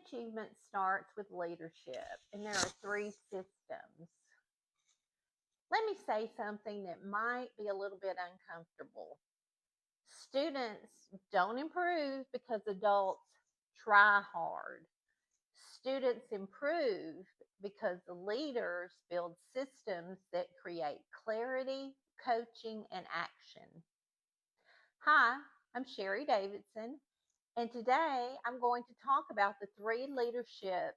achievement starts with leadership, and there are three systems. Let me say something that might be a little bit uncomfortable. Students don't improve because adults try hard. Students improve because the leaders build systems that create clarity, coaching, and action. Hi, I'm Sherry Davidson, and today I'm going to talk about the three leadership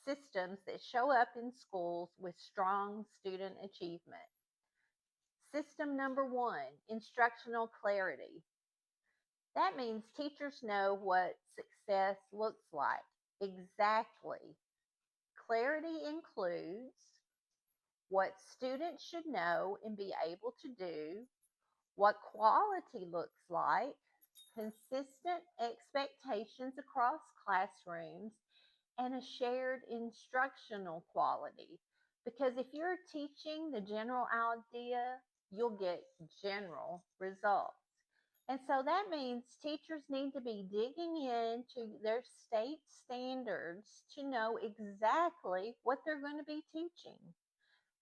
systems that show up in schools with strong student achievement. System number one, instructional clarity. That means teachers know what success looks like exactly. Clarity includes what students should know and be able to do, what quality looks like, consistent expectations across classrooms, and a shared instructional quality. Because if you're teaching the general idea, you'll get general results. And so that means teachers need to be digging into their state standards to know exactly what they're going to be teaching.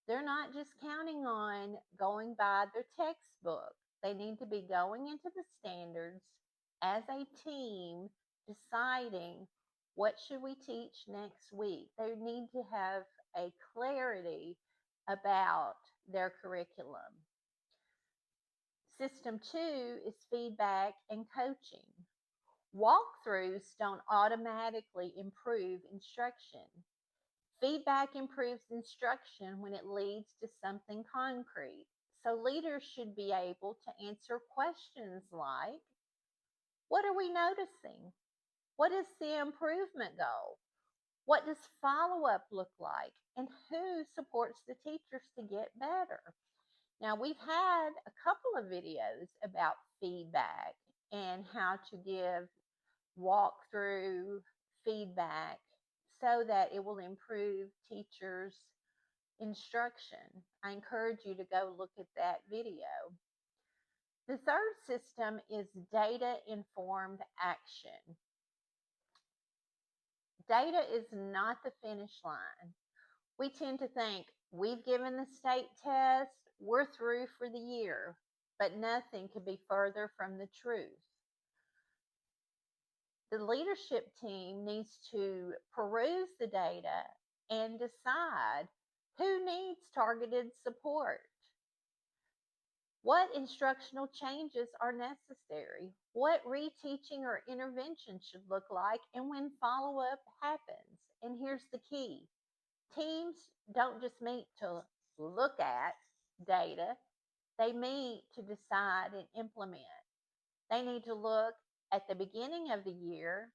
They're not just counting on going by their textbook. They need to be going into the standards as a team, deciding what should we teach next week. They need to have a clarity about their curriculum. System two is feedback and coaching. Walkthroughs don't automatically improve instruction. Feedback improves instruction when it leads to something concrete. So leaders should be able to answer questions like, what are we noticing? What is the improvement goal? What does follow-up look like? And who supports the teachers to get better? Now, we've had a couple of videos about feedback and how to give walkthrough feedback so that it will improve teachers' instruction. I encourage you to go look at that video. The third system is data informed action. Data is not the finish line. We tend to think we've given the state test, we're through for the year, but nothing could be further from the truth. The leadership team needs to peruse the data and decide who needs targeted support. What instructional changes are necessary? What reteaching or intervention should look like, and when follow up happens? And here's the key: teams don't just meet to look at data, they meet to decide and implement. They need to look at the beginning of the year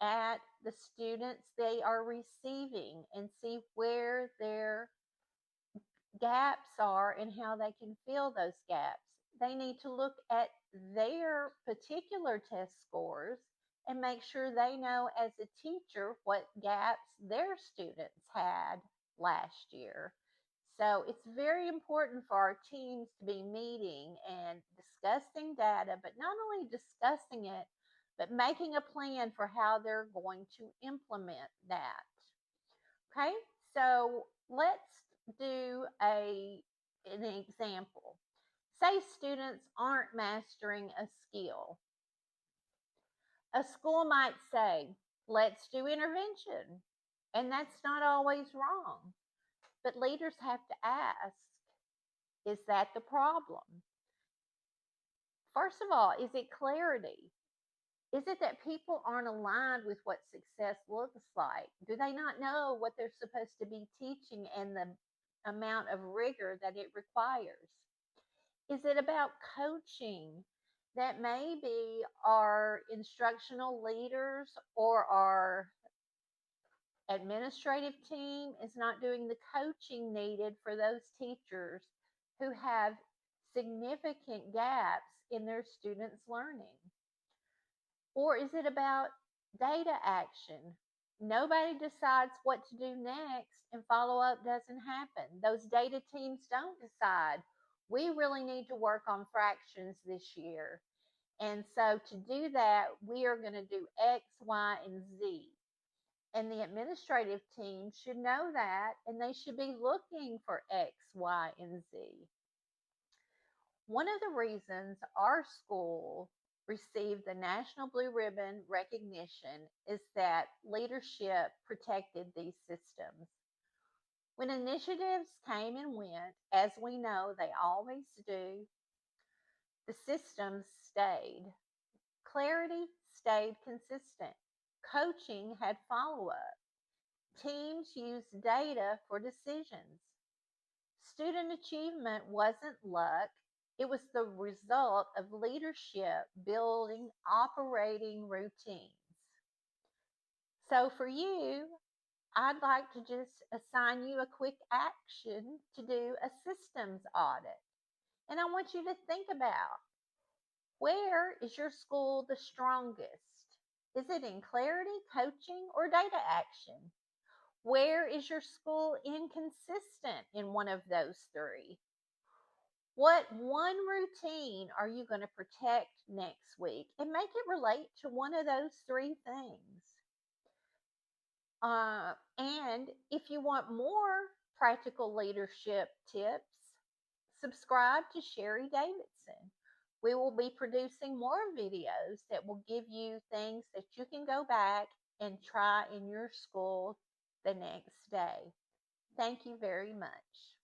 at the students they are receiving and see where their gaps are and how they can fill those gaps. They need to look at their particular test scores and make sure they know as a teacher what gaps their students had last year. So it's very important for our teams to be meeting and discussing data, but not only discussing it, but making a plan for how they're going to implement that. Okay, so let's do an example. Say students aren't mastering a skill. A school might say, let's do intervention. And that's not always wrong. But leaders have to ask, is that the problem? First of all, is it clarity? Is it that people aren't aligned with what success looks like? Do they not know what they're supposed to be teaching and the amount of rigor that it requires? Is it about coaching that maybe our instructional leaders or our administrative team is not doing the coaching needed for those teachers who have significant gaps in their students' learning? Or is it about data action? Nobody decides what to do next and follow up doesn't happen. Those data teams don't decide, we really need to work on fractions this year. And so to do that, we are going to do X, Y, and Z. And the administrative team should know that, and they should be looking for X, Y, and Z. One of the reasons our school received the National Blue Ribbon recognition is that leadership protected these systems. When initiatives came and went, as we know they always do, the systems stayed. Clarity stayed consistent. Coaching had follow up. Teams used data for decisions. Student achievement wasn't luck, it was the result of leadership building operating routines. So for you, I'd like to just assign you a quick action to do a systems audit. And I want you to think about, where is your school the strongest? Is it in clarity, coaching, or data action? Where is your school inconsistent in one of those three? What one routine are you going to protect next week and make it relate to one of those three things? And if you want more practical leadership tips, subscribe to Sherry Davidson. We will be producing more videos that will give you things that you can go back and try in your school the next day. Thank you very much.